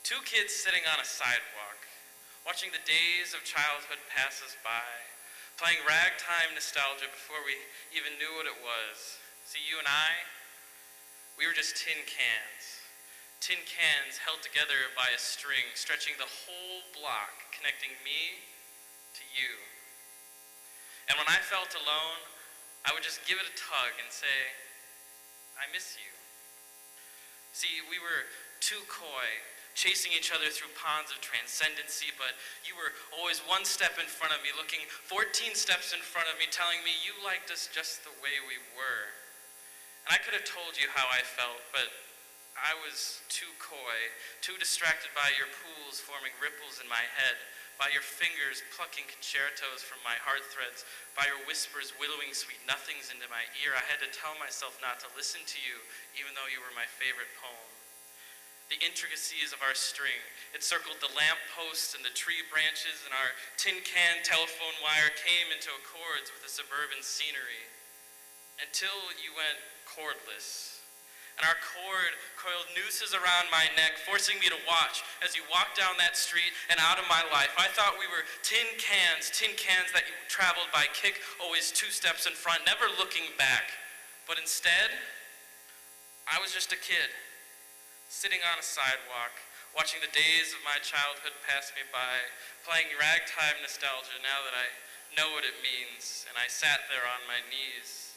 Two kids sitting on a sidewalk, watching the days of childhood pass us by, playing ragtime nostalgia before we even knew what it was. See, you and I, we were just tin cans. Tin cans held together by a string, stretching the whole block, connecting me to you. And when I felt alone, I would just give it a tug and say, I miss you. See, we were too coy, chasing each other through ponds of transcendency, but you were always one step in front of me, looking 14 steps in front of me, telling me you liked us just the way we were. And I could have told you how I felt, but I was too coy, too distracted by your pools forming ripples in my head, by your fingers plucking concertos from my heart threads, by your whispers whittling sweet nothings into my ear. I had to tell myself not to listen to you, even though you were my favorite poem. The intricacies of our string, it circled the lamp posts and the tree branches, and our tin can telephone wire came into accords with the suburban scenery, until you went cordless. And our cord coiled nooses around my neck, forcing me to watch as you walked down that street and out of my life. I thought we were tin cans that you traveled by kick, always two steps in front, never looking back. But instead, I was just a kid, sitting on a sidewalk, watching the days of my childhood pass me by, playing ragtime nostalgia now that I know what it means. And I sat there on my knees,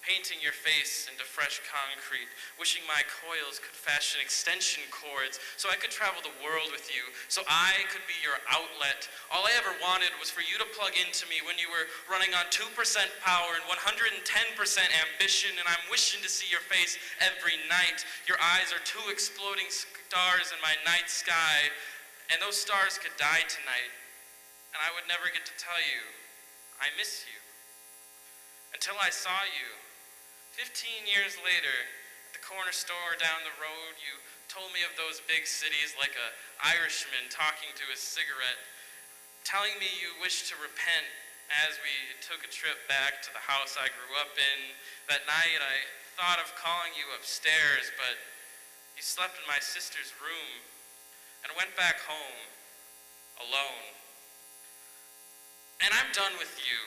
painting your face into fresh concrete, wishing my coils could fashion extension cords so I could travel the world with you, so I could be your outlet. All I ever wanted was for you to plug into me when you were running on 2% power and 110% ambition, and I'm wishing to see your face every night. Your eyes are two exploding stars in my night sky, and those stars could die tonight, and I would never get to tell you, I miss you. Until I saw you. 15 years later, at the corner store down the road, you told me of those big cities like an Irishman talking to his cigarette, telling me you wished to repent as we took a trip back to the house I grew up in. That night, I thought of calling you upstairs, but you slept in my sister's room and went back home alone. And I'm done with you.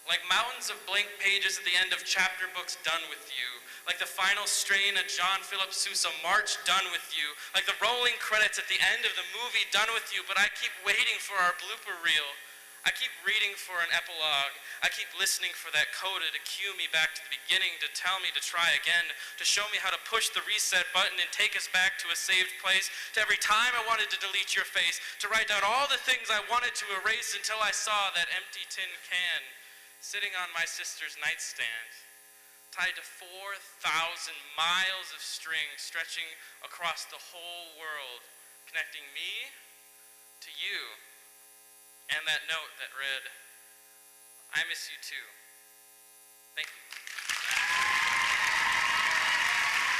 Like mountains of blank pages at the end of chapter books, done with you. Like the final strain of John Philip Sousa March, done with you. Like the rolling credits at the end of the movie, done with you. But I keep waiting for our blooper reel. I keep reading for an epilogue. I keep listening for that coda to cue me back to the beginning, to tell me to try again, to show me how to push the reset button and take us back to a saved place, to every time I wanted to delete your face, to write down all the things I wanted to erase until I saw that empty tin can sitting on my sister's nightstand, tied to 4,000 miles of string stretching across the whole world, connecting me to you, and that note that read, I miss you too. Thank you.